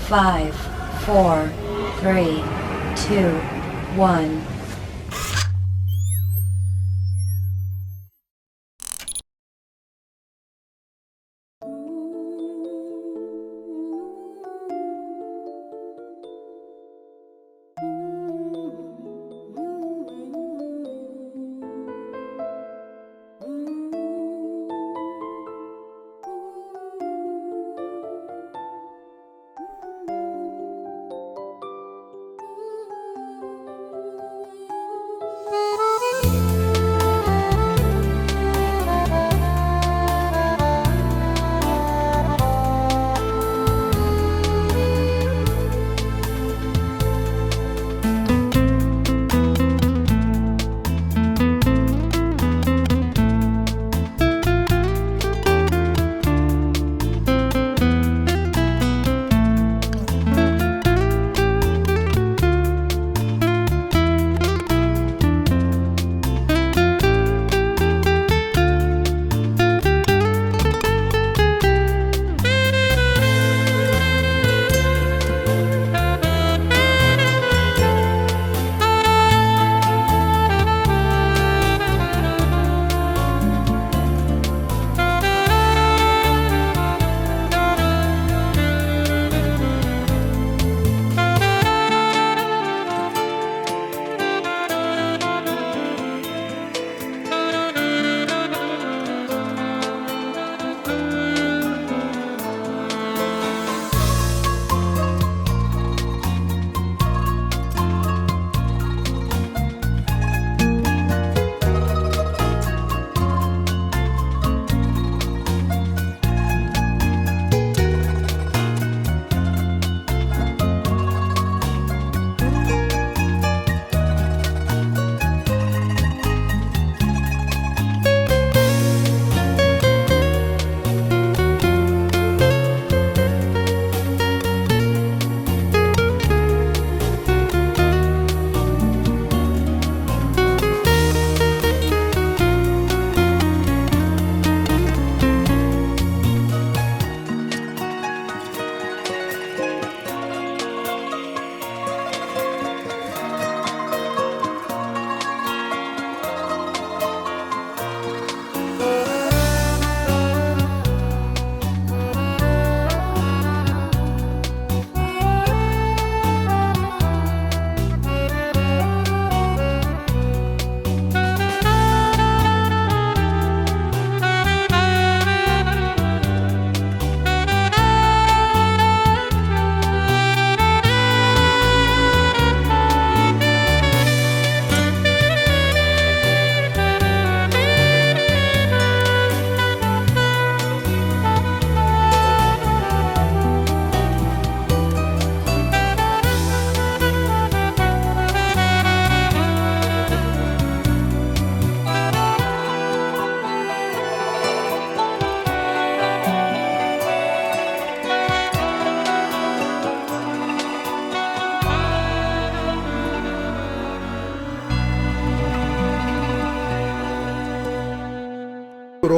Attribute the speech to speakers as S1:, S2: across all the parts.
S1: 5, 4, 3, 2, 1.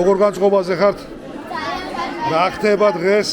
S2: როგორ განწყობაზე ხართ? რა ხდება დღეს?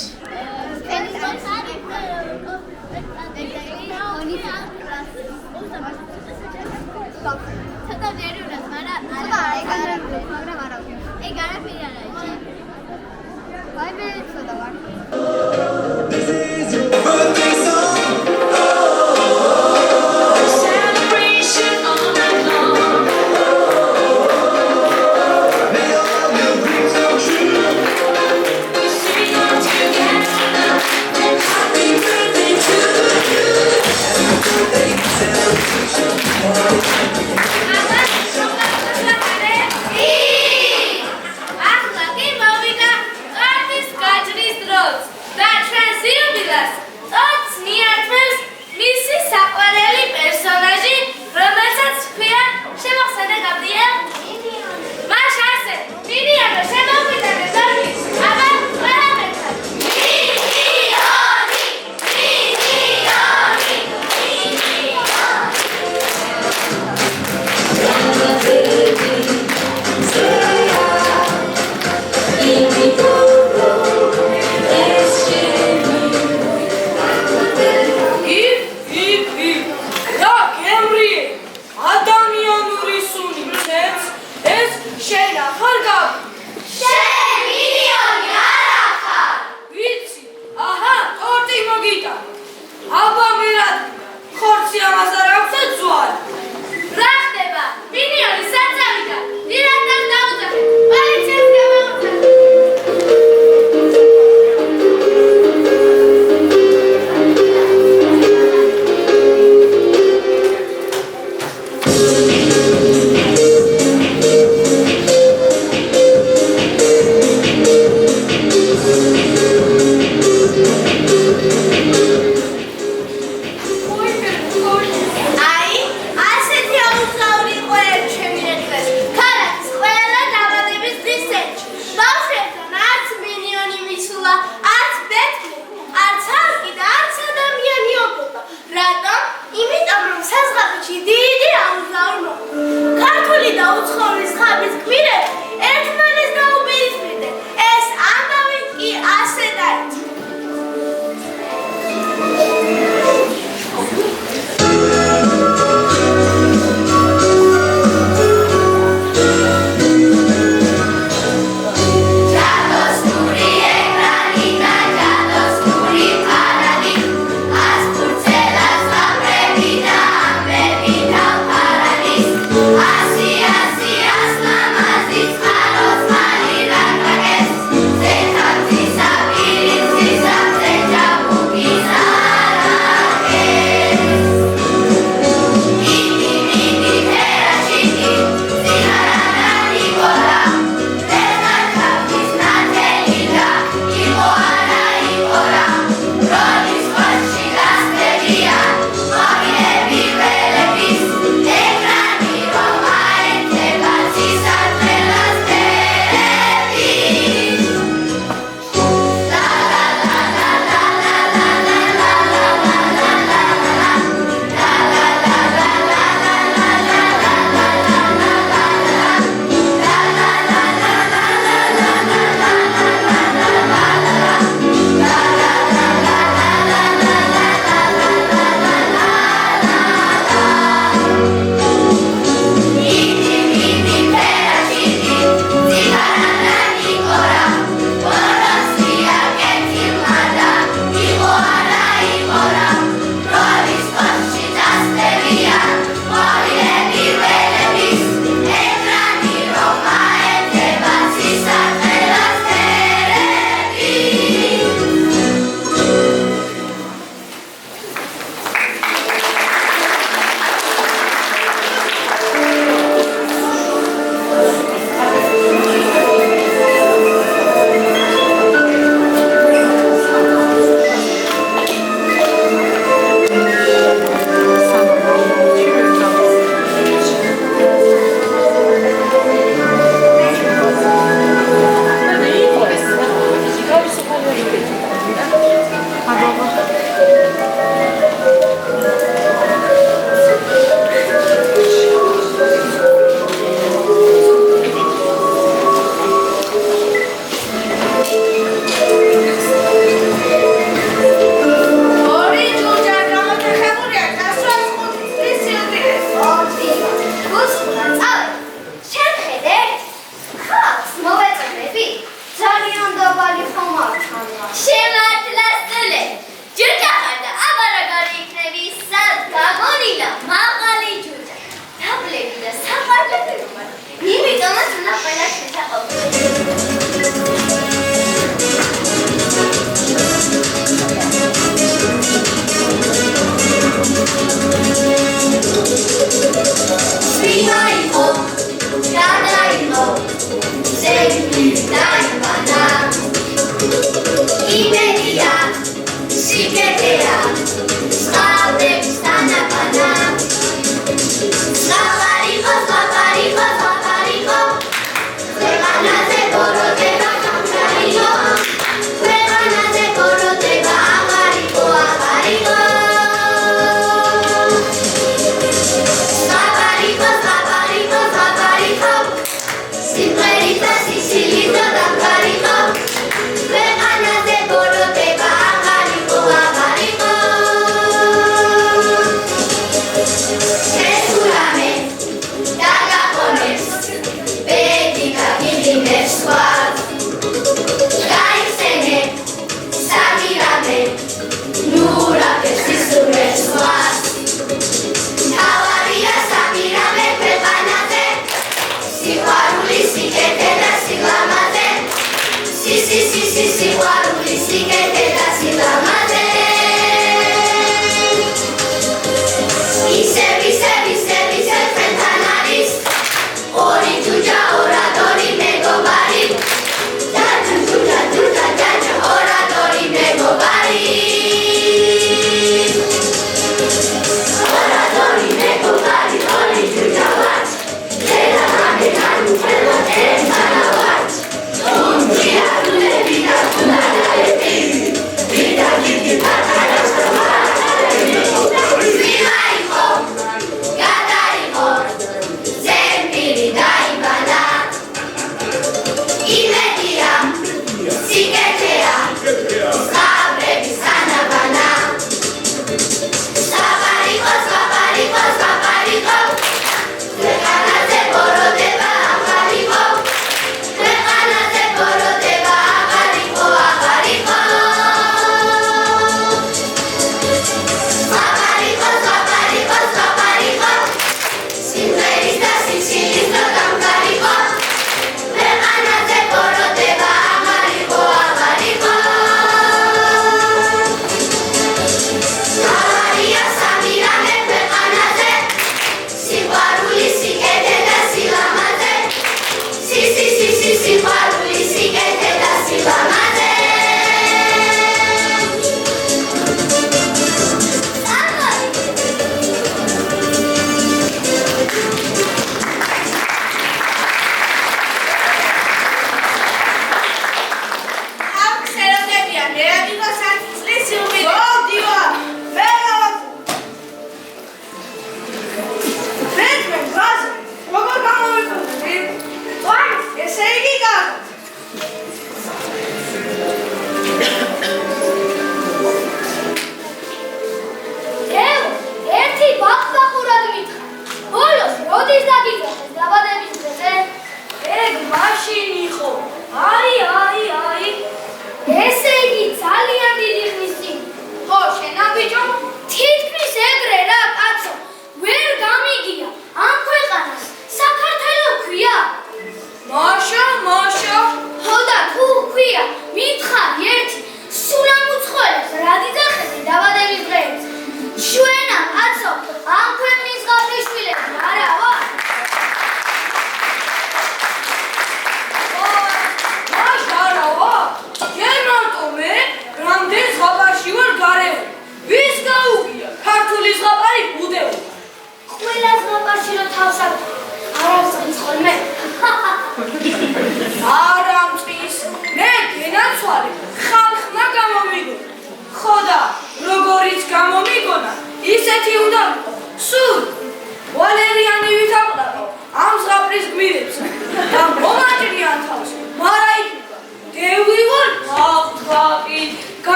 S3: ახლა კი მოვიდა ყარდის გაჭრის დროს.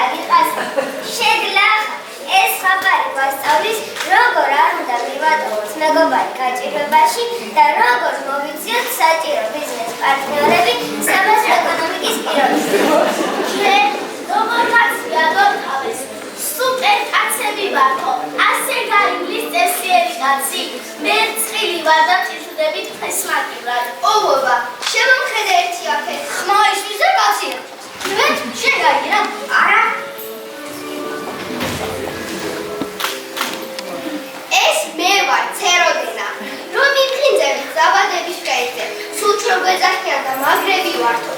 S3: აგიტყას შეგლა ეს ხაბარი ვასწავლის როგორ არ უნდა მივატოვოთ მეგობარი გაჭირვებაში და როგორ მოვიქციოთ საჭირო ბიზნეს პარტნიორები სამას ეკონომიკის პირობებში.
S4: როგორ გაცვიადოთ თავეს სუპერ კაცები ვარქო ასე გაივლის წესიერი კაცი მე წილი ვარ და წიწდებით ფესმაკივრად
S3: ობობა შემომხედე ერთი აფე ხმა ისვის და კაცია მე შეგაგირა არა ეს მე ვარ ცეროდინა რომ მიფხინძები ზაბადების კაიზე სულჩო გვეძახიან და მაგრები ვართო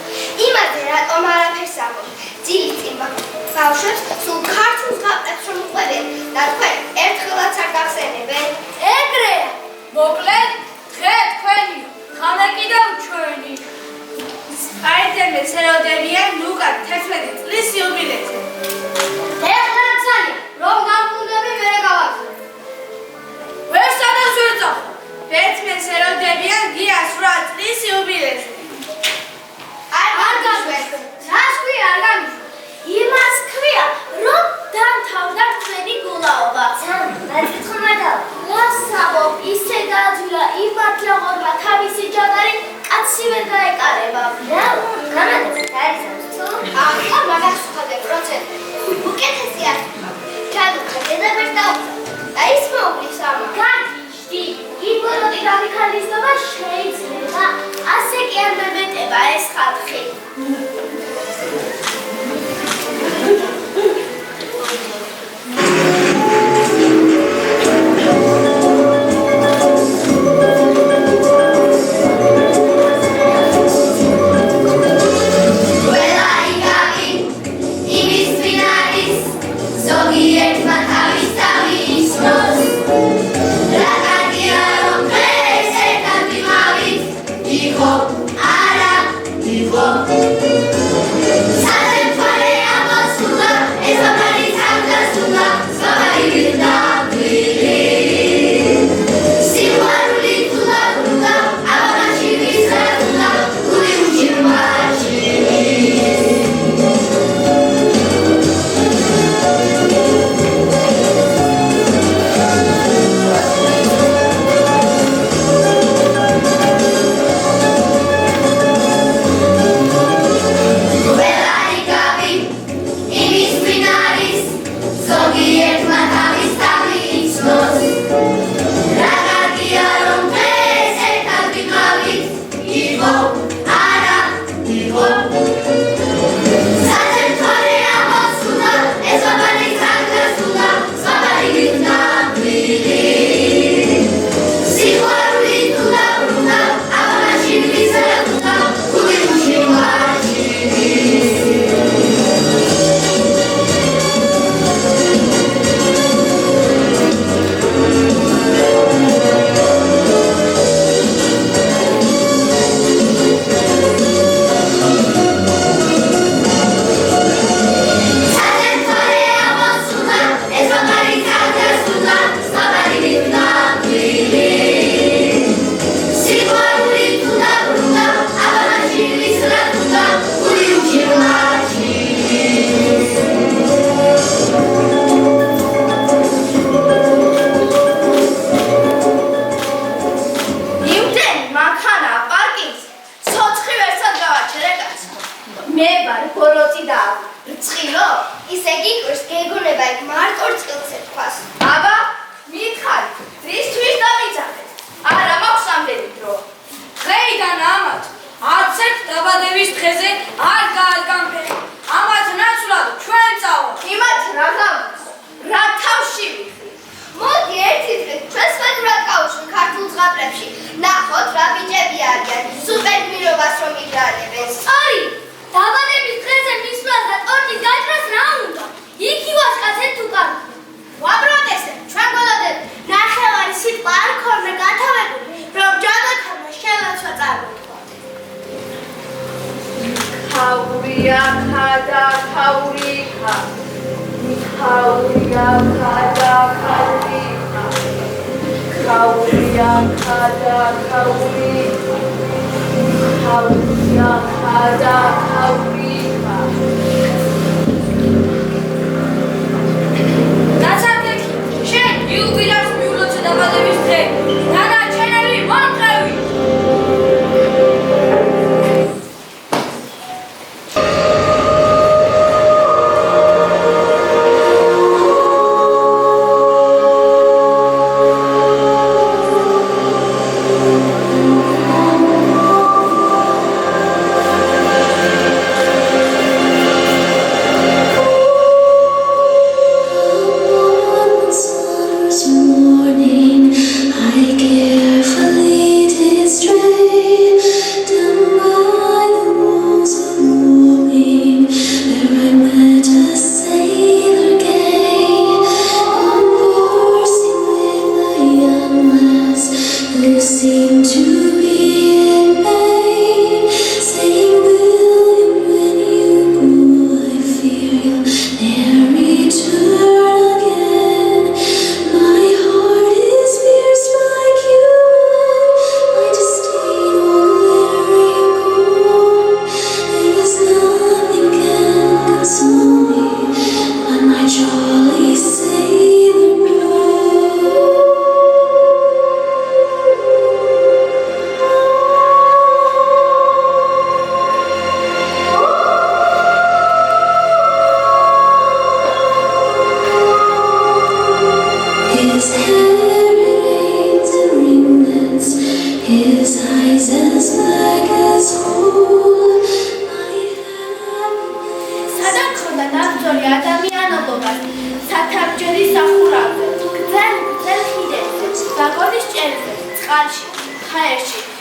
S3: იმაზე რატომ არაფერს ამბობ ძილი წინვა ბავშვებს სულ ქართულს გაკეთებს რომ უყვებენ და თქვენ ერთხელაც არ გახსენებენ
S4: ეგრეა მოკლედ დღე თქვენი ხანა კიდევ ჩვენი სპაიდერმენ ცეროდებიან ნუკად 11 წლის იუბილეზე
S3: ეხლა ცალია რომ გამუნდები ვერ გავაგზავნე
S4: ვერ სადაც ვერ წახო ბეტმენ ცეროდებიან გიას 8 წლის იუბილეზე
S3: არ გაგვეს რას ქვია არ გამიშვა
S4: იმას ქვია რომ დამთავრდა თქვენი გულაობა
S3: მაწიცხომადა
S4: ლასაბო ისე გააძვირა იმ მართლაღორმა თავისი ჯაგარი კაცი ვერ გაეკარება
S3: რა გამადეს არის თუ ახლა მაგას ვხადე პროცენტი უკეთესი არ ჯადუქა დედაბერს და ის მოუგლის ამა
S4: გაგიჟდი იმბოროტი გამიქალისობა შეიძლება ასე კი არ მემეტება ეს ხალხი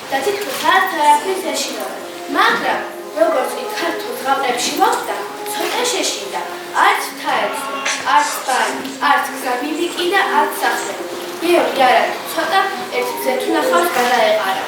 S4: და თითქოს არაფრის ეშინოდა. მაგრამ როგორც კი ქართულ ზღაპრებში მოხდა, ცოტა შეშინდა. არც მთა ეცნო, არც ბანი, არც გზა მივიკიდა, არც სახლი. გიორგი არადი ცოტა ერთ გზით ნახავს გადაეყარა.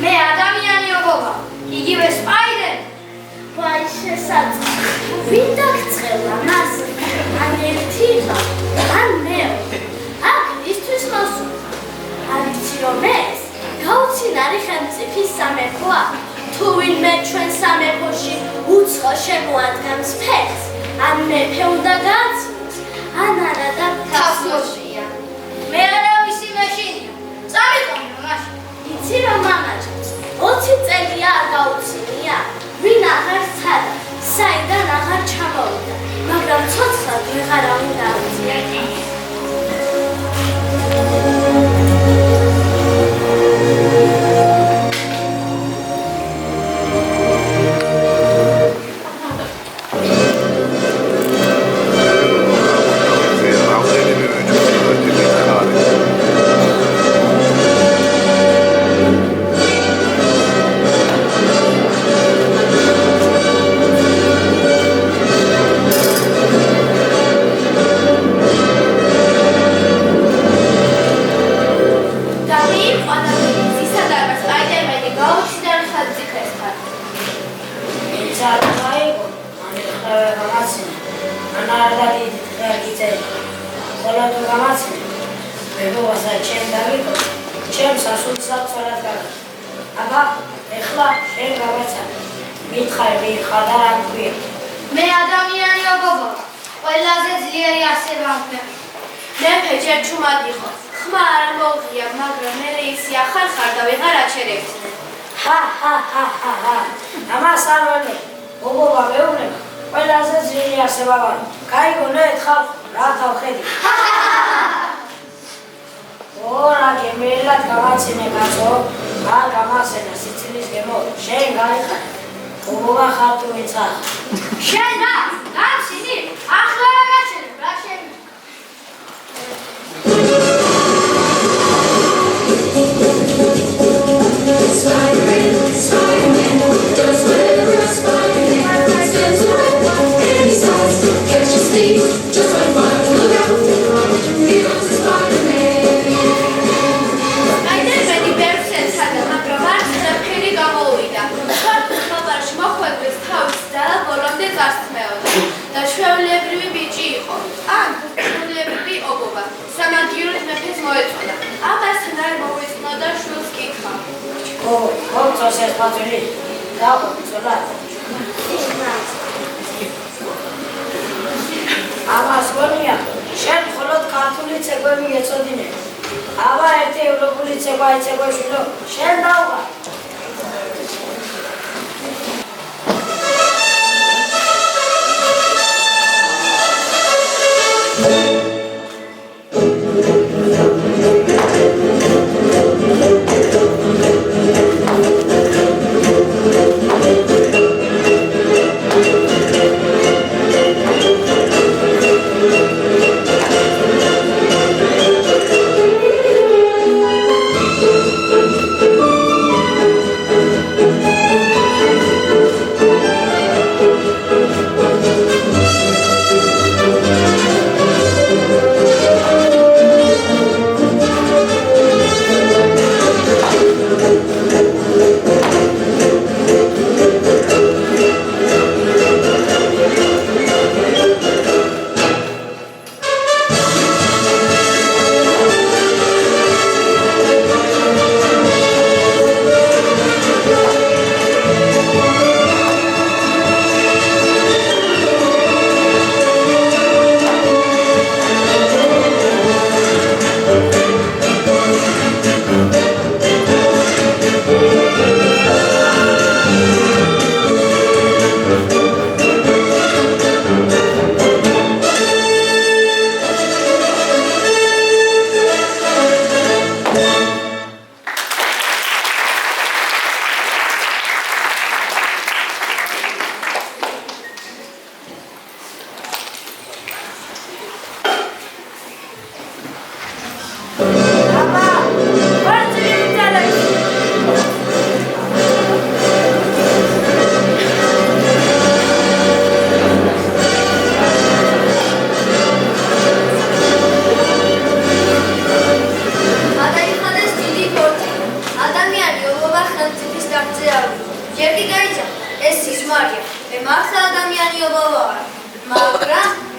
S3: მე ადამიანი ობობა, იგივე სპაიდერი.
S4: ვაი შესაძლოა. ვინ დაგწყევლა მას? ან ერთი ან მეორე. აქ ისთვის მოსული. არიცი რომ ეს გაუცინარი ხელმწიფის სამეფოა. თუ ვინმე ჩვენ სამეფოში უცხო შემოადგენს ფეხს, ან მეფე უნდა გააცნოს, ან არა და
S3: თავს მოშია. მე არავისი მაშინია. წამიყვანე მაშინ.
S4: იცი რომ მამაჩემს 20 წელია არ გაუცინია, ვინ აღარ სცადა, საიდან აღარ ჩამოვიდა, მაგრამ ცოცხლად ვეღარავინ დაუწია.
S3: მე ადამიანი ობობა, ყველაზე ძლიერი არსება მქონია.
S4: მეფე ჯერ ჩუმად იყო, ხმა არ მოუღია, მაგრამ მერე ისი ახალ და ვეღარ აჩერებდნენ.
S5: ამას არ ვარ, ობობა მეუბნება, ყველაზე ძლიერი არსება ვარ. გაიგონე ერთხელ რა თავხედი. ორა გემელად გამაცინე კაცო, რა გამახსენა სიცილის გემო, შენ გაიხარე. ობობა ხარ თუ ვინცა?
S3: შენ რა? გამსინი? ახლა რა გაჩერებ, რა შენ?
S4: და ჩვეულებრივი ბიჭი იყო. ან ჩვეულებრივი ობობა. სამაგიეროდ მეფეს მოეწონა. ამასთან არ მოუწნოდა შვილს კითხვა.
S5: მოგწონს ეს პატივი? დავწოლა. ამას გონია, შენ მხოლოდ ქართული ცეკვები ეწოდინე. აბა ერთი ევროპული ცეკვა იცეკვე შვილო, შენ დავღა.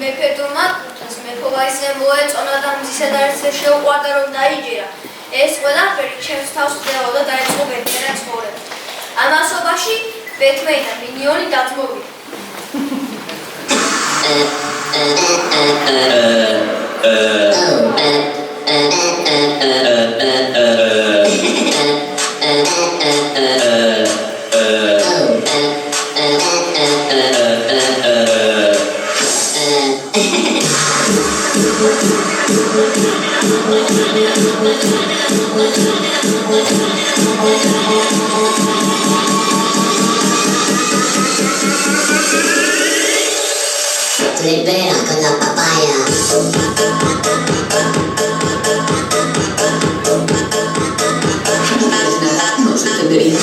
S3: მეფე დურმატყუჩას მეფობა ისე მოეწონა და მზისა და ისე შეუყვარდა რომ დაიჯერა. ეს ყველაფერი ჩემს თავს ხდებოდა და დაიწყო ბედნიერი ცხოვრება. ამასობაში ბეთმენი და მინიონი დაძმობილდნენ.
S6: Libera con la papaya. No se entendería.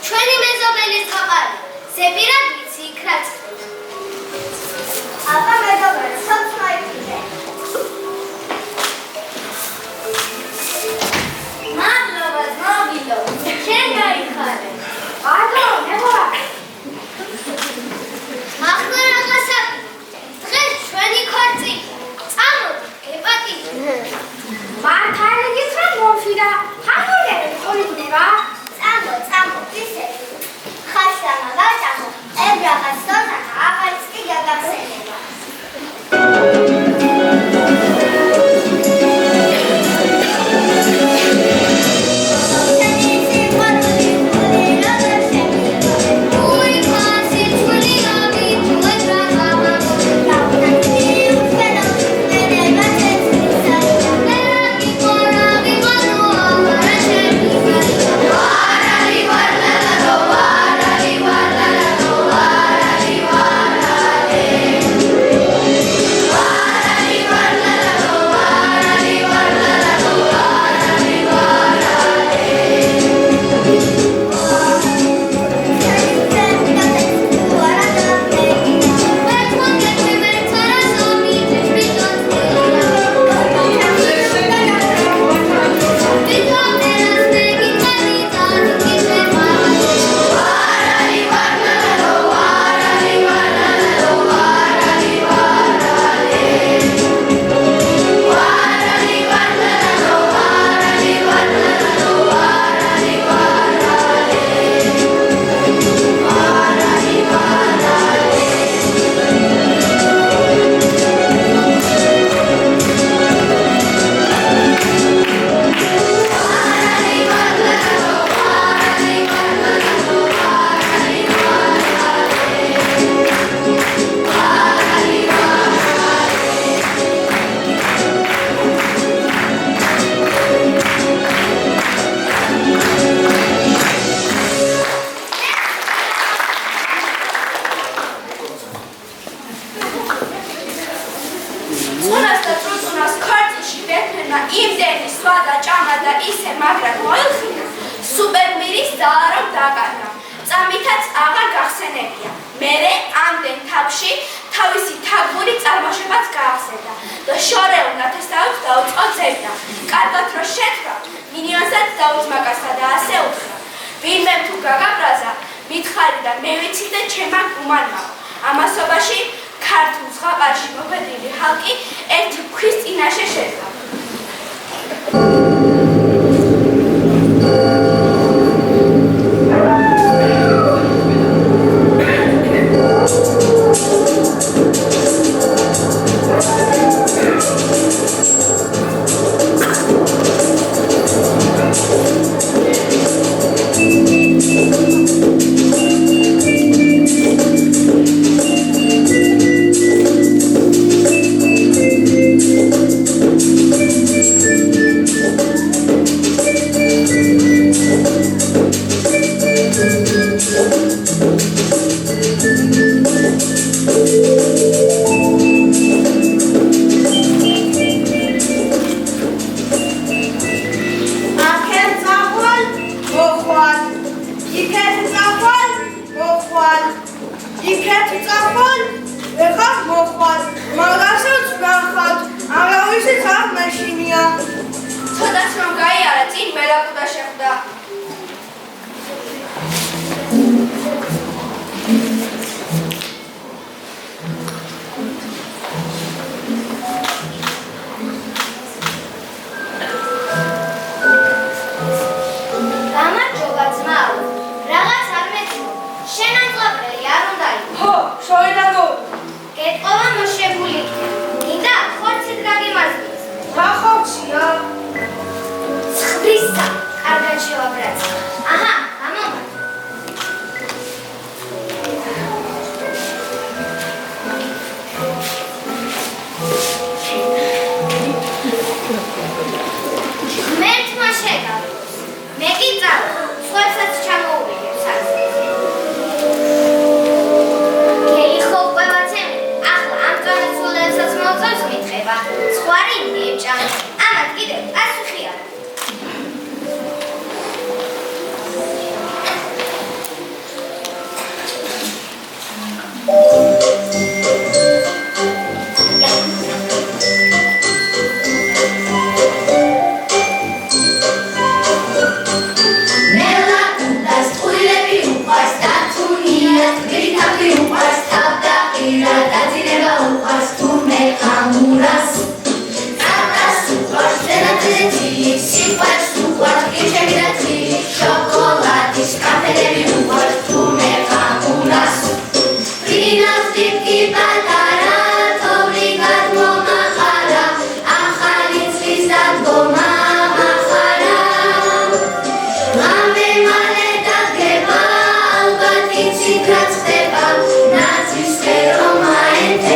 S6: ჩვენი მეზობელი
S4: მეგობრებმა იმდენი სვა და ჭამა და ისე მაგრად მოიხინა, სუპერგმირის ძალა რომ დაკარგა. წამითაც აღარ გახსენებია. მერე ამდენ თაფში თავისი თაგური წარმოშობაც გაახსენდა და შორეულ ნათესავებს დაუწყო ძებნა. კარგად რო შეთქვა, მინიონსაც დაუწმაკასა და ასე უთხრა. ვინმე თუ გაგაბრაზა, მითხარი და მე ვიცი და ჩემმა გუმანმა. ამასობაში ქართულ ზღაპარში მობედილი ხალხი ერთი ქვის წინაშე შედგა.
S3: Secrets, they found Nazis, they don't mind.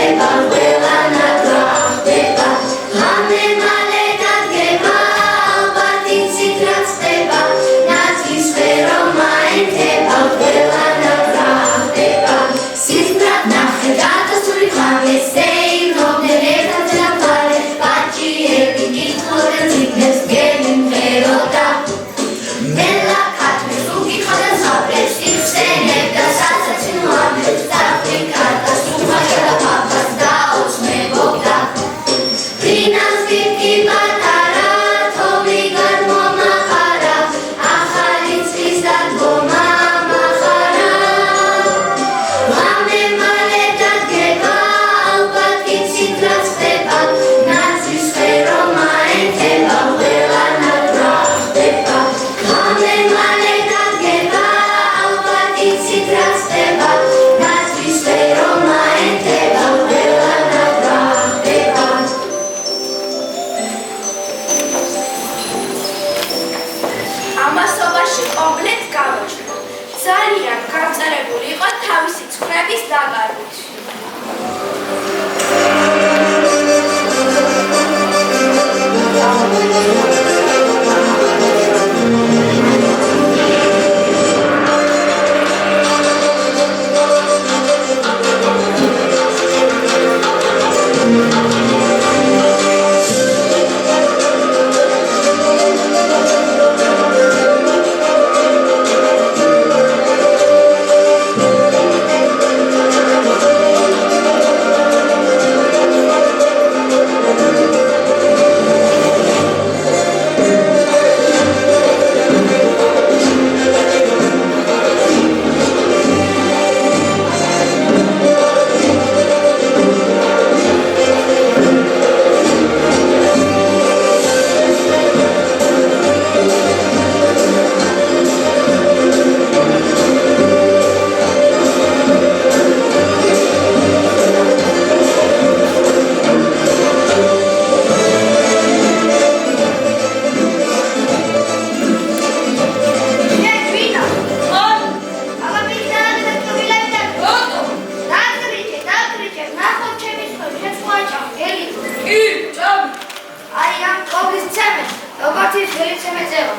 S3: კაცის გელიც ემეწევა.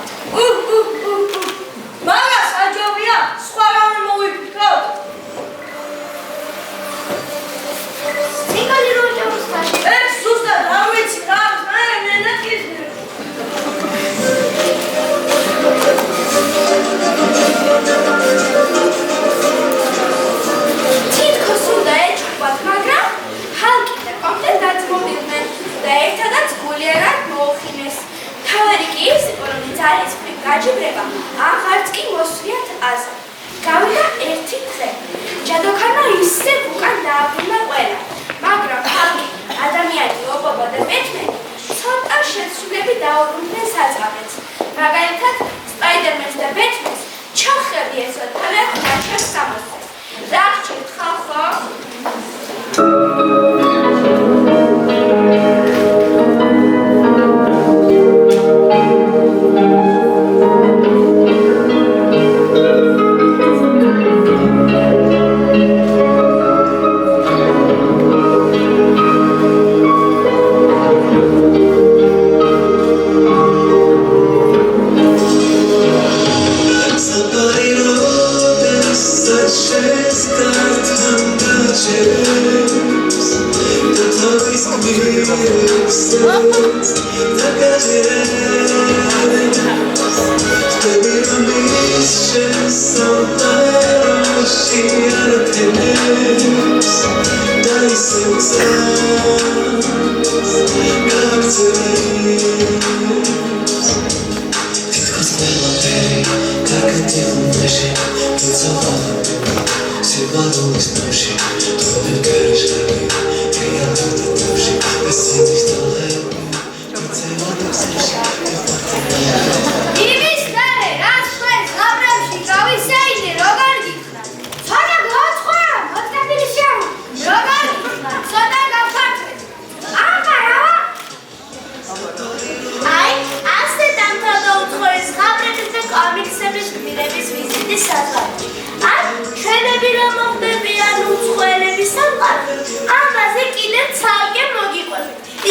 S5: მაგას აჯობია, სხვა რამე მოვიფიქროთ.
S3: ციგანი რო ჭამს ხაში.
S5: ეს ზუსტად რა ვიცი რა, მე ნაკის.
S4: თითქოს უნდა ეჭვათ, მაგრამ ხალხი და კონტენტ დაწმობილდნენ და ერთადაც გულიერად მოუხინეს. თავარი კი ის იყო, რომ ძალისხმევ გაჯიბრება აღარც კი მოსვიათ აზრ. გავიდა ერთი დღე. ჯადოქარმა ისე უკან დააბრუნა ყველა, მაგრამ ხალხი, ადამიანი, ობობა და ბეთმენი ცოტა შეცვლილები დაუბრუნდნენ საწყაბეთს. მაგალითად, სპაიდერმენს და ბეთმენს ჩოხები ესოთავენ ნაჩვენს სამოსეს. რა გჭირთ ხალხო?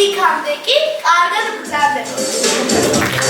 S4: იქამდე კი კარგად გრძელდება.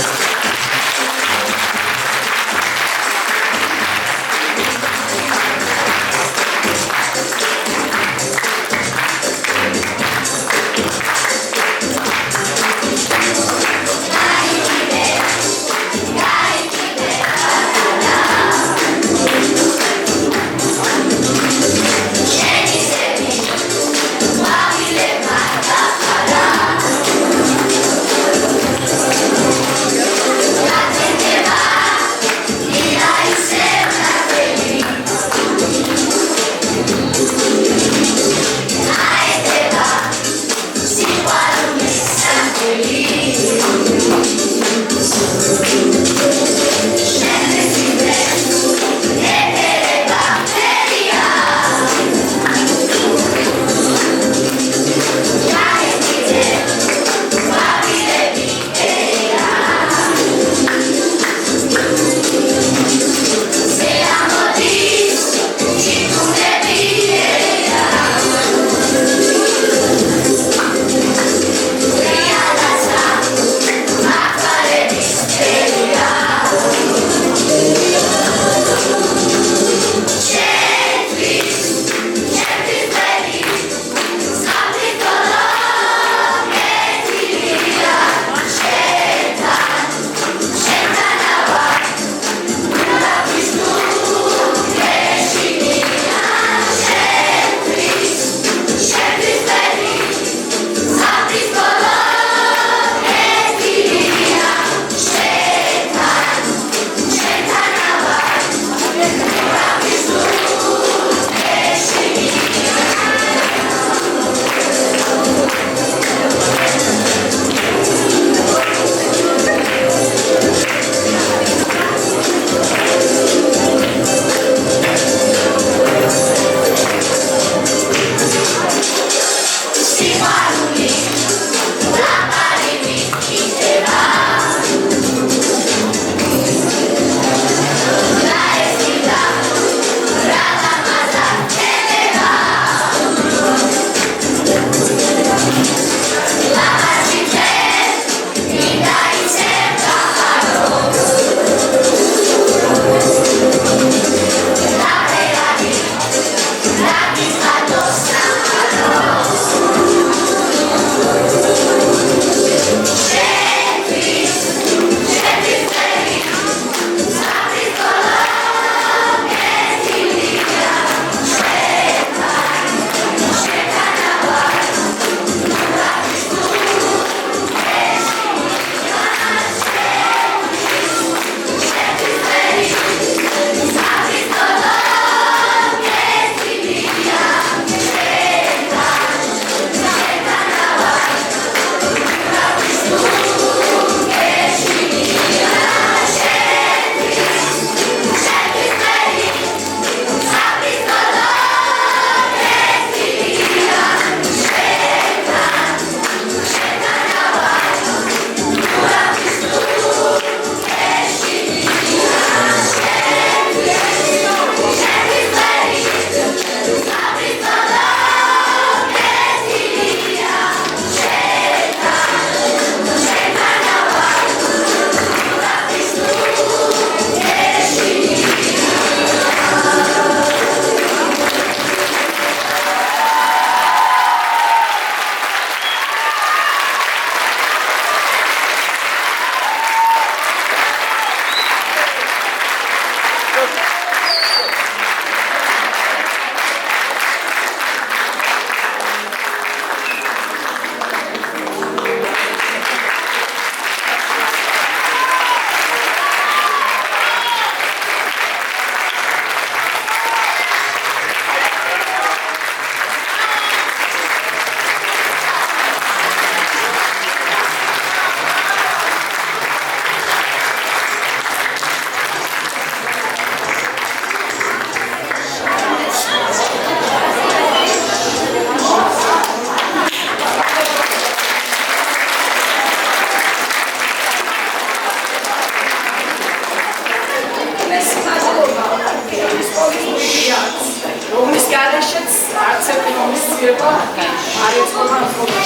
S5: დაწყება არ ეწყობა ხოლმე.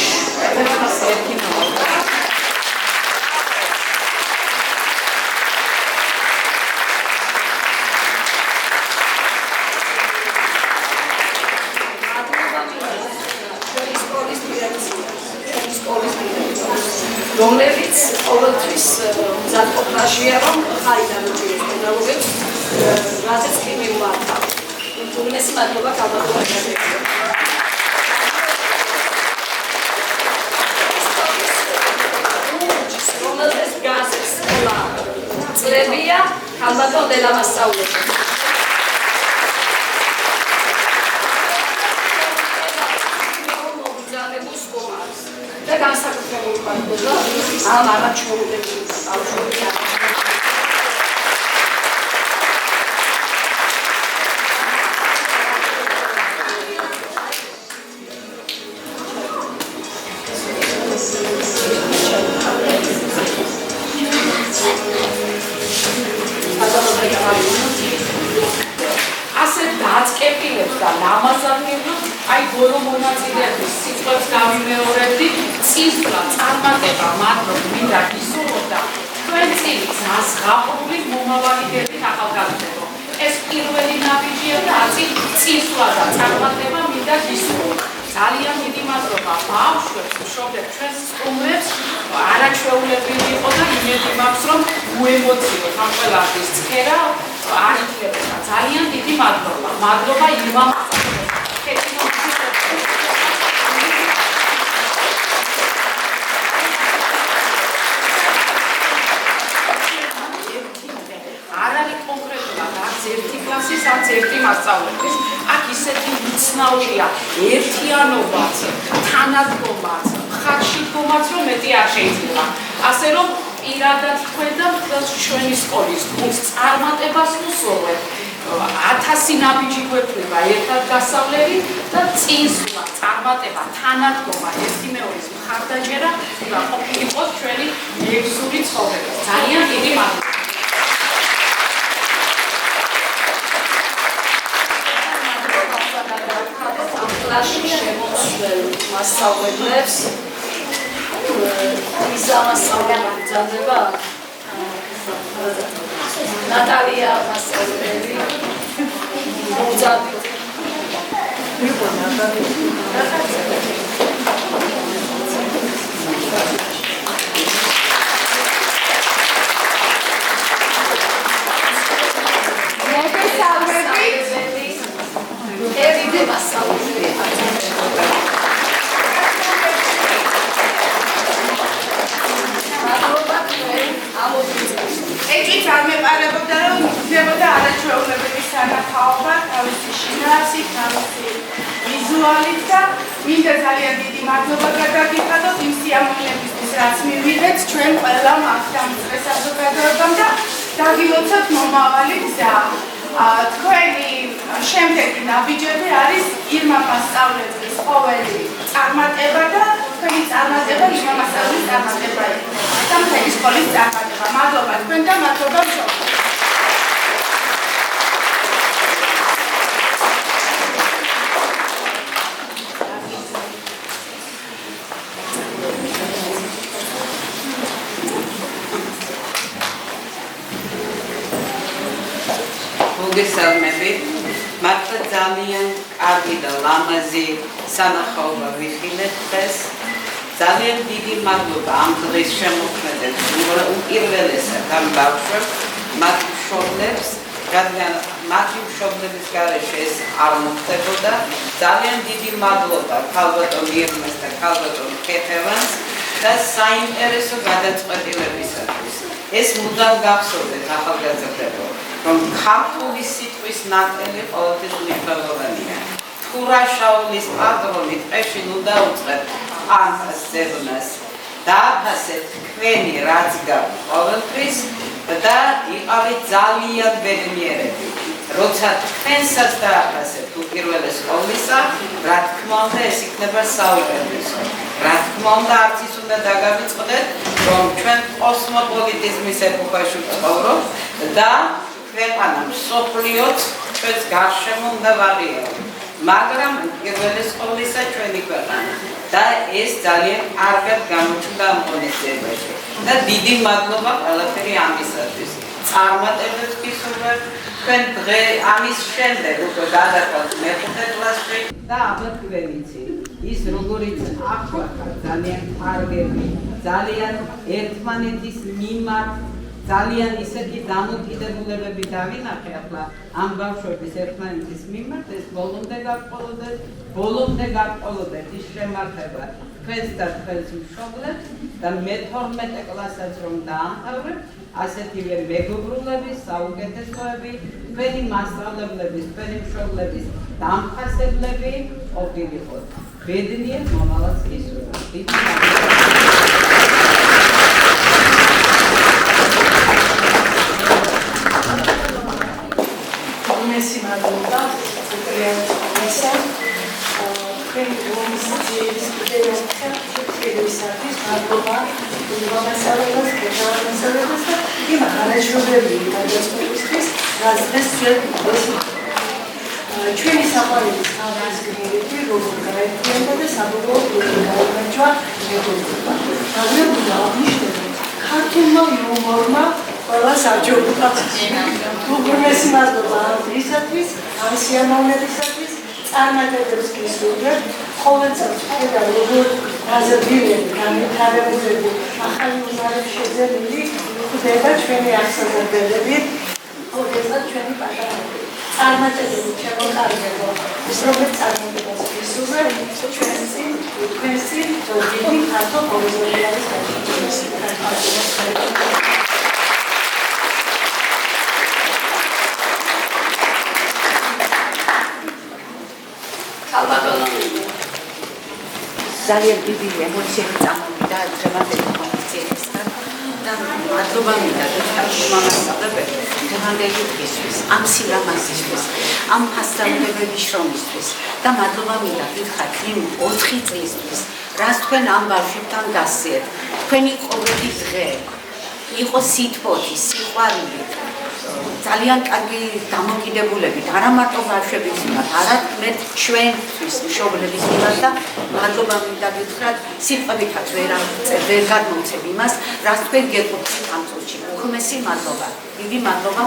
S5: ეს ერთი ნომერი. რომლებიც ყოველთვის მზადყოფნაშია, რომ ხაიდან უჭირეს პედაგოგებს, რაზეც კი მიუვარდა. უმეტესი მადლობა კალბატონს. რომელზეც გასცეს სკოლა წლებია, კალბატონ დელამასწავლებელი. და განსაკუთრებული პატუზა ამ არაჩვეულებრივ ბავშვებთან. ასეთ დაწყებილებს და ლამაზარნებს აი ბოლო მონაწილეების სიტყვებს გავიმეორებდი წინსვლა წარმატება მადლობ მინდა გისურვებდა თქვენ წინ ზღაპრული მომავალი გერბით ახალგაზრდებო ეს პირველი ნაბიჯია და აწინ წინსვლა და წარმატება მინდა გისურვებდა ძალიან დიდი მადლობა ბავშვებს მშობლებს ჩვენს სტუმრებს არაჩვეულებრივი იყო და იმედი მაქვს რომ უემოციოთ ამ ყველაფრის ცქერა არ იქნებოდა ძალიან დიდი მადლობა იმამ ერთი კლასის არც ერთი მასწავლებლის აქ ისეთი უცნაურია ერთიანობაც თანადგომაც ხარშიდგომაც რომ მეტი არ შეიძლება ასე რომ პირადად თქვენ და მთელს ჩვენი სკოლის გუნდს წარმატებას ვუსურვებ 1000 ნაბიჯი გვექნება ერთად გასავლელი და წინსვლა წარმატება თანადგომა ერთი მეორის მხარდაჭერა და ყოფილიყოთ ჩვენი მეგზური ცხოვრება ძალიან დიდი მადლობა შემოსვლელ მასწავლებლებს იზა მასწავლებელი ძალდება ნატალია მასწავლებელი მოძაბით ევიდე მასწავლებელი
S7: ეჭვით არ მეპარებოდა რომ იქნებოდა არაჩვეულებრივი სანახაობა თავისი შინაარსით, თავისი ვიზუალით და მინდა ძალიან დიდი მადლობა გადაგიხადოთ იმ სიამოვნებისთვის, რაც მივიღეთ ჩვენ ყველამ აქ დამწყეს საზოგადოებამ და დაგილოცოთ მომავალი გზა. თქვენი შემდეგი ნაბიჯები არის ირმა მასწავლებლის ყოველი წარმატება და თქვენი წარმატება ირმა მასწავლებლის წარმატება იქნება და მთელი სკოლის წარმატება. მადლობა თქვენ და მადლობა მშობლებს.
S8: მოგესალმებით. მართლა ძალიან კარგი და ლამაზი სანახაობა ვიხილეთ დღეს. ძალიან დიდი მადლობა ამ დღის შემოქმედებს უპირველესად ამ ბავშვებს, მათ მშობლებს, რადგან მათი მშობლების გარეშე ეს არ მოხდებოდა. ძალიან დიდი მადლობა ქალბატონ ირმას და ქალბატონ ქეთევანს და საინტერესო გადაწყვეტილებისათვის. ეს მუდამ გახსოვდეთ ახალგაზრდებო, რომ ქართული სიტყვის ნაკელი ყოველთვის მნიშვნელოვანია. თუ რა შაულის პატრონი ტყეში ნუ დაუწყეთ ანთას ზებნას, დააფასეთ თქვენი რაც გაქვთ ყოველთვის და იყავით ძალიან ბედნიერები. როცა თქვენსაც დააფასებთ უპირველეს ყოვლისა, რა თქმა უნდა ეს იქნება საუკეთესო. რა თქმა უნდა არც ის უნდა დაგავიწყდეთ, რომ ჩვენ კოსმოპოლიტიზმის ეპოქაში ვცხოვრობთ და ქვეყანა მსოფლიოც ჩვენს გარშემო უნდა ვაღიაროთ. მაგრამ პირველი სკოლისა ჩვენი ქვეყანა და ეს ძალიან კარგად გამოჩნდა მონაცემებში და დიდი მადლობა ყველაფერი ამისათვის. წარმატებებს გისურვებ თქვენ დღე ამის შემდეგ უკვე გადავყავთ მეხუთე კლასში და ალბათ თქვენ იცით ის როგორიც ახლა ძალიან კარგები ძალიან ერთმანეთის მიმართ ძალიან ისეთი დამოკიდებულებები დავინახე ახლა ამ ბავშვების ერთმანეთის მიმართ ეს ბოლომდე გავყოლოდეთ ის შემართება თქვენს და თქვენს მშობლებს და მე-12 კლასაც რომ დაამთავრებ ასეთივე მეგობრულების, საუკეთესოები, თქვენი მასწავლებლების, თქვენი მშობლების დამხასებლები ყოფილიყოთ. ბედნიერ მომავალს გისურვებთ. დიდი
S7: მესი მადლობა უპირატესა თქვენი რომის დისკუსიისათვის მადლობა მასალას გასავლებას და იმ არაჩვეულებრივი გადაწყვეტისთვის რაც დღეს ჩვენი საყვარელი ხალხი როგორ გაერთიანდა და საბოლოოდ როგორ გაიმარჯვა მეგობრობა. მაგრამ აღნიშნული ქართულმა იუმორმა ყველას აჯობა. უგუნესი მადლობა ისათვის, ამ სიამოვნებისათვის, წარმატებებს გისურვებ, ყოველწელს და როგორ გაზრდილები, განვითარებულები, ახალი უნარები შეძენილი ხდება ჩვენი აღსაზრდელებით, ყოველწელს ჩვენი პატარები. წარმატებები შემოყალიბებო, ისრობლებ წარმატებას გისურვებ, ჩვენსი, დიდი ქართულ მოგზაურობის გაშენებას.
S9: ძალიან დიდი ემოციები წამოვიდა დღევანდელი კონფერენციისგან და მადლობა მინდა მასწავლებლებს დღევანდელი დღისთვის, ამ სილამაზისთვის, ამ მასწავლებელი შრომისთვის და მადლობა მინდა გითხრათ იმ 4 წლისთვის, რაც თქვენ ამ ბავშვებთან გასცეთ. თქვენი ყოველი დღე იყო სითბოთი, სიყვარული, ძალიან კარგი დამოკიდებულებით, არა მარტო ბავშვების მიმართ, არამედ ჩვენთვის მშობლების მიმართ და მადლობა მინდა გითხრათ, სიტყვებითაც ვერ გადმოვცემ იმას, რაც თქვენ გეკუთვნით ამ წუთში. უქმესი მადლობა, დიდი მადლობა.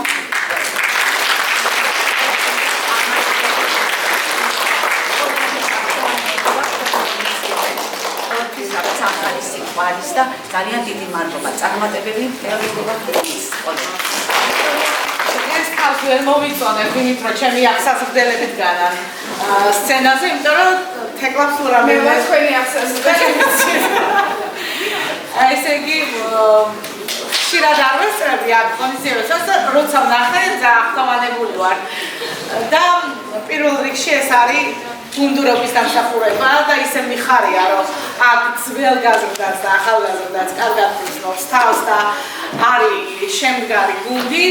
S9: სიყვარულის და ძალიან დიდი მადლობა. წარმატებები მეგობრებისთვის.
S7: ეს თავს ვერ მოვიწონებ, იმიტომ რომ ჩემი აღსაზრდელებით განან სცენაზე, იმიტომ რომ თეკლავს რამე მე თქვენი აღსაზრდელები. ესე იგი ხშირად არ ვესწრები ამ კონცერტებს, როცა ვნახე და ახტოვანებული ვარ. და პირველ რიგში ეს არის გუნდურობის დამსახურება და ისე მიხარია, რომ აქ ძველგაზრდაც და ახალგაზრდაც კარგად იცნობს თავს და არის შემდგარი გუნდი,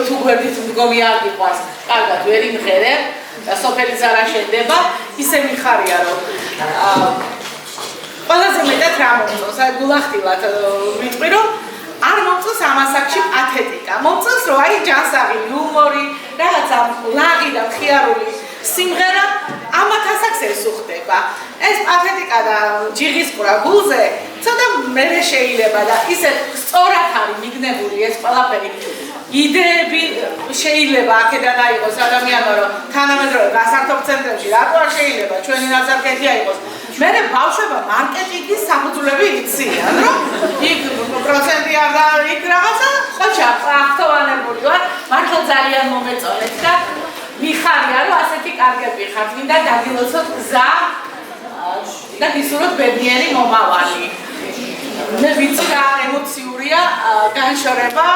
S7: თუ გვერდით მდგომი არ გიყვარს, კარგად ვერ იმღერებ და სოფელი ზარა შენდება, ისე მიხარია, რომ ყველაზე მეტად რა მომწონს, აი გულახდილად ვიტყვი, რომ არ მომწონს ამ ასაკში პათეტიკა, მომწონს რომ აი ჯანსაღი, იუმორი, რაღაცა ლაღი და მხიარული სიმღერა ამათ ასაკს ეს უხდება. ეს პათეტიკა და ჯიღისყრა გულზე ცოტა მერე შეიძლება და ისე სწორად არის მიგნებული ეს ყველაფერი. იდეები შეიძლება აქედან აიღოს ადამიანმა, რომ თანამედროვე გასართობ ცენტრებში რატო არ შეიძლება ჩვენი ნაზარკეთია იყოს. მე ბავშვებმა მარკეტინგის საფუძვლები იციან, რომ იქ პროცენტი არ და იქ რაღაცა ხოჩა ახტოვანებული ვარ, მართლა ძალიან მომეწონეთ და მიხარია, რომ ასეთი კარგები ხართ, მინდა დაგილოცოთ გზა და გისურვოთ ბედნიერი მომავალი. მე ვიცი რა ემოციურია განშორება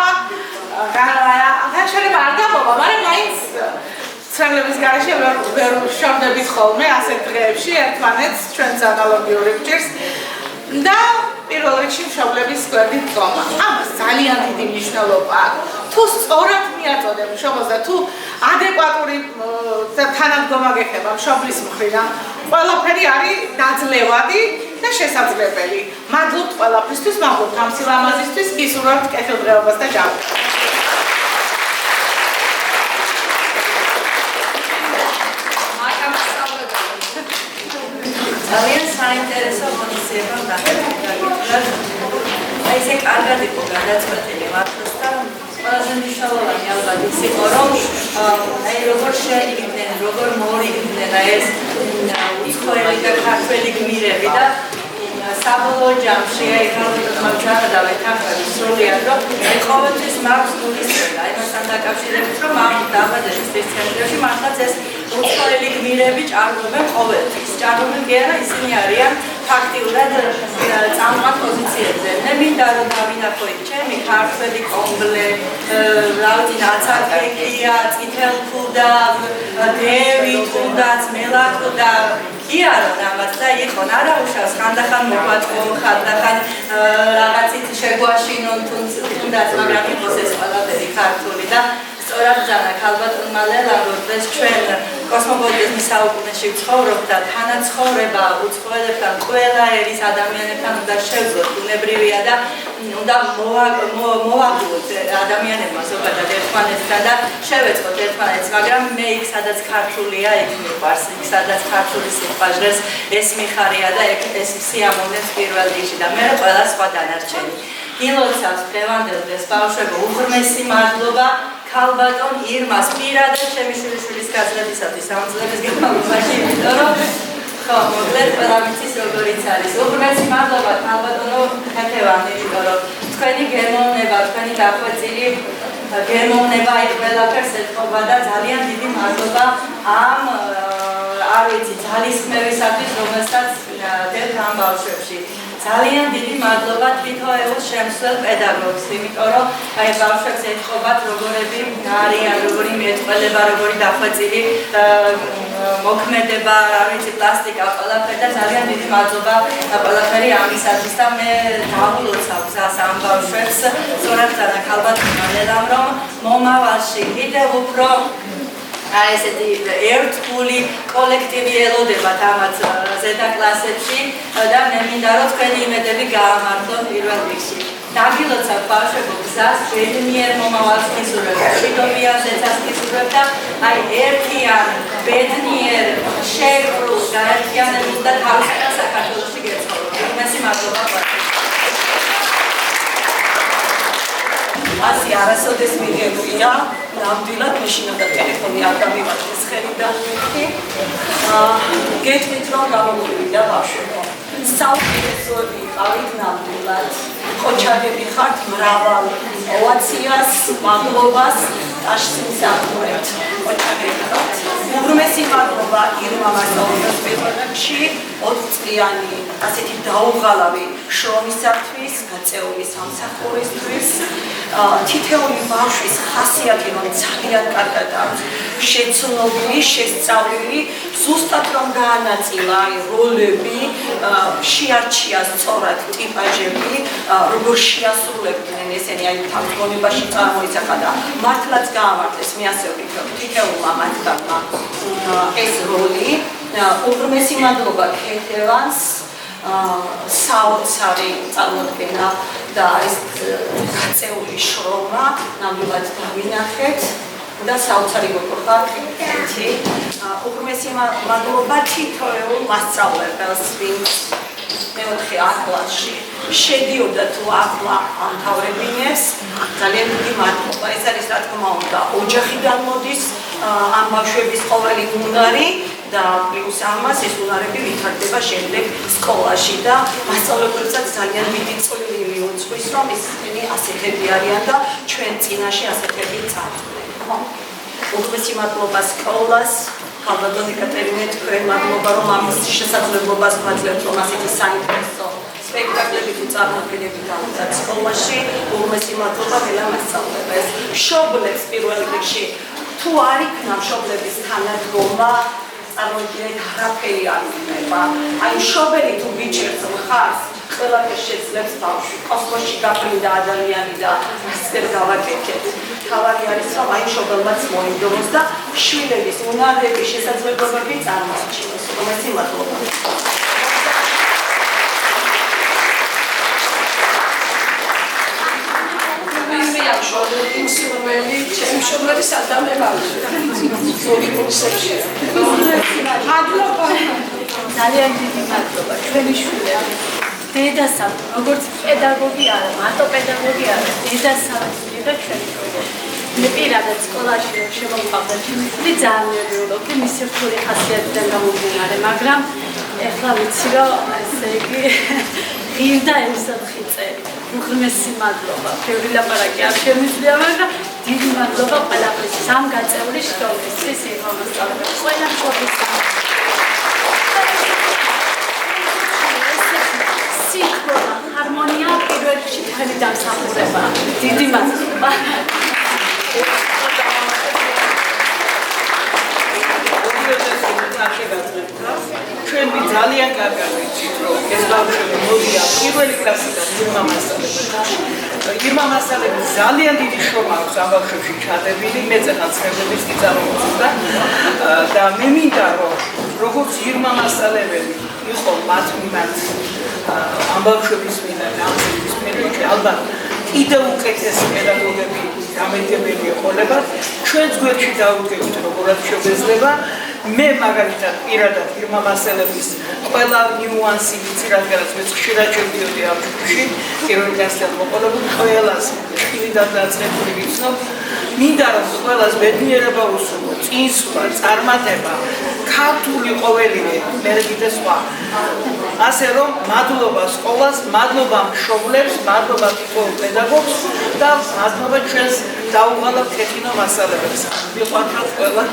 S7: არ გამოვა, მაგრამ მაინც ცრემლების გარეშე ვერ შორდებით ხოლმე ასეთ დღეებში ერთმანეთს ჩვენს ანალოგიური გჭირს და პირველ რიგში მშობლების გვერდით დგომა. ამას ძალიან დიდი მნიშვნელობა აქვს. თუ სწორად მიაწოდებ მშობელს და თუ ადეკვატური თანადგომა გექნება მშობლის მხრიდან, ყველაფერი არის დაძლევადი და შესაძლებელი. მადლობთ ყველაფრისთვის, მადლობთ ამ სილამაზისთვის, გისურვებთ კეთილდღეობას და ჯანმრთელობას.
S5: მაკამასა
S10: ძალიან საინტერესო ღონისძიება გაგიქვათ. აი ესე კარგად იყო გადაწყვეტილი მართლაც და ყველაზე მნიშვნელოვანი ალბათ ის იყო, რომ აი როგორ შეიგდნენ, როგორ მოვიგდნენ ეს უცხოელი და ქართველი გმირები და საბოლოო ჯამში აი ქალბატონმა ჩაადავეთ ახალი სრულიად, რომ აი ყოველთვის მაქვს გულისხმობა, აი მასთან დაკავშირებით, რომ ამ დაბადების ფესტივალში მართლაც ეს უცხოელი გმირები ჭარბობენ ყოველთვის. ჭარბობენ კი არა, ისინი არიან ფაქტიურად წამყვან პოზიციებზე. მე მინდა რომ დავინახოთ ჩემი ქართველი კომბლე, რა ვიცი, ნაცარქექია, წითელქუდა, დევი, თუნდაც მელაქუდა იარო რამაც და იყო არაუშავს ხანდახან მოგვაწყვონ, ხანდახან რაღაცით შეგვაშინონ თუნდაც, მაგრამ იყოს ეს ყველაფერი ქართული და სწორად ძანა ქალბატონმა ლელამ რომ დღეს ჩვენ კოსმოპოლიტიზმის საუკუნეში ვცხოვრობ და თანაცხოვრება უცხოელებთან ყველა ერის ადამიანებთან უნდა შევძლოთ, ბუნებრივია და უნდა მოვაგულოთ ადამიანებმა ზოგადად ერთმანეთთან და შევეწყოთ ერთმანეთს, მაგრამ მე იქ სადაც ქართულია, იქ მიყვარს, იქ სადაც ქართული სიტყვა ჟღერს, ეს მიხარია და ეს სიამოვნებს პირველ რიგში და მე ყველა სხვა დანარჩენი. გილოცავს დღევანდელ დღეს ბავშვებო, უღრმესი მადლობა ქალბატონ ირმას პირადად ჩემი შვილიშვილის გაზრდისათვის ამ წლების განმავლობაში, იმიტომ რომ ხო, მოკლედ ყველა ვიცის როგორიც არის. უღრმესი მადლობა ქალბატონო ქეთევანი, იმიტომ რომ თქვენი გემოვნება, თქვენი დახვეწილი გემოვნება იქ ყველაფერს ეთყობა და ძალიან დიდი მადლობა ამ არ ვიცი ძალისხმევისათვის, რომელსაც დებთ ამ ბავშვებში. ძალიან დიდი მადლობა თითოეულ შემსვლელ პედაგოგს, იმიტომ რომ აი ბავშვებს ეთყობათ როგორები არიან, როგორი მეტყველება, როგორი დახვეწილი მოქმედება, რა ვიცი, პლასტიკა, ყველაფერი და ძალიან დიდი მადლობა ყველაფერი ამისათვის და მე დავულოცავ გზას ამ ბავშვებს, სწორად ძანა ქალბატონმა ლელამ, რომ მომავალში კიდევ უფრო აი ესეთი ერთგული კოლექტივი ელოდებათ ამათ ზედა კლასებში და მე მინდა რომ თქვენი იმედები გაამართლოთ პირველ რიგში. დაგილოცავ ბავშვებო გზას ბედნიერ მომავალს გისურვებთ, მშვიდობიან ზეცას გისურვებთ და აი ერთიან, ბედნიერ, შეკრულ, გაერთიანებულ და თავისუფალ საქართველოში გეცხოვროთ. მესი მადლობა ბავშვებო.
S11: ასე არასოდეს მიგეგვია, ნამდვილად მე შინაგან ტელეფონი არ გამივაწყდეს ხელი და გეტყვით რომ გამოგვივიდა ბავშვებო. საუკეთესო ვიყავით ნამდვილად. ხოჩადები ხართ მრავალ ოვაციას, მადლობას ტაშცინსახურებთ. ხოჩადები ხართ. უღრმესი მადლობა ირმა მასწავლებელს პირველში 20 წლიანი ასეთი დაუღალავი შრომისათვის, გაწეული სამსახურისთვის. თითოეული ბავშვის ხასიათი რომ ძალიან კარგად აქვს შეცნობილი, შესწავლილი, ზუსტად რომ გაანაწილა როლები, შეარჩია სწორად ტიპაჟები, როგორ შეასრულებდნენ ესენი აი თანხმოვნებაში წარმოიძახა და მართლაც გაამართლეს, მე ასე ვფიქრობ, თითოეულმა მათგანმა ეს როლი. უღრმესი მადლობა ქეთევანს, საოცარი წარმოდგენა და ეს გაწეული შრომა ნამდვილად დავინახეთ და საოცარი გოქხარ ერთი. უღრმესი მადლობა თითოეულ მასწავლებელს, ვინც მეოთხე კლასში შედიოდა თუ ახლა ამთავრებინებს, ძალიან დიდი მადლობა. ეს არის რა თქმა უნდა ოჯახიდან მოდის ამ ბავშვების ყოველი უნარი და პლუს ამას ეს უნარები ვითარდება შემდეგ სკოლაში და მასწავლებლებსაც ძალიან დიდი წვლილი მიუძღვის, რომ ისინი ასეთები არიან და ჩვენ წინაშე ასეთები წარდგნენ. უღრმესი მადლობა სკოლას, ქალბატონ ეკატერინე, თქვენ მადლობა რომ ამის შესაძლებლობას გვაძლევთ, რომ ასეთი საინტერესო სპექტაკლები თუ წარმოდგენები გავუწევთ სკოლაში. უღრმესი მადლობა ყველა მასწავლებელს, მშობლებს პირველ რიგში. თუ არ იქნა მშობლების თანადგომა, წარმოიდგინეთ არაფერი არ იქნება. აი მშობელი თუ ბიჭებს მხარს ყველაფერს შეძლებს ბავშვი. კოსმოსში გაფრინდა ადამიანი და ასერ გავაკეთეთ. თავარი არის რომ აი მშობელმაც მოინდომოს და შვილების უნარები, შესაძლებლობები წარმოაჩინოს. უღრმესი მადლობა.
S5: სიმრველი, ჩემი მშობლები სადამე ბავშვი. მადლობა.
S4: ძალიან დიდი მადლობა ჩვენი შვილები. დედასამ, როგორც პედაგოგი არა, მარტო პედაგოგი არა, დედასამ და ჩვენი შვილები. მე პირადად სკოლაში რომ შემოყვავდა ჩემი შვილი ძალიან მერიულობდი მისი რთული ხასიათიდან გამომდინარე, მაგრამ ეხლა ვიცი რომ ესე იგი ღირდა ემსახი წელი. უღრმესი მადლობა. ბევრი ლაპარაკი არ შემიძლია, მაგრამ დიდი მადლობა ყველაფრისთვის. ამ გაწეული შრომისთვის იმასწავლებს. ყველა შრომის სიყვარული, ჰარმონია პირველ რიგში თქვენი დამსახურება. დიდი მადლობა.
S7: ჩვენ ძალიან კარგად ვიცით, რომ ეს ბავშვები მოდიან პირველი კლასიდან ირმა მასალების ძალიან დიდი შრომა აქვს ამ ბავშვებში ჩადებილი, მე წახალწრებების კი წარმოვიდგა და მე მინდა რომ როგორც ირმა მასალებელი იყო მათ მიმართ ამ ბავშვების მიმართ ამ პერიოდში ალბათ კიდევ უკეთესი პედაგოგები გამედგებელი ეყოლებათ, ჩვენც გვერდში დავუდგებით როგორად შეგვეძლება. მე მაგალითად პირადად ირმა მასალების ყველა ნიუანსი ვიცი, რადგანაც მე ხშირად შევდიოდი ამ ჯგუფში, პირველი კლასიდან მოყოლებული ყველას ხილიდან დაწყებული ვიცნობ. მინდა რომ ყველას ბედნიერება უსურვო, წინსვლა, წარმატება, ქართული ყოველივე, მე კიდე სხვა. ასე რომ მადლობა სკოლას, მადლობა მშობლებს, მადლობა თითოეულ პედაგოგს და მადლობა ჩვენს დაუღალავ თექინო მასალებებს. მიყვარხართ ყველა.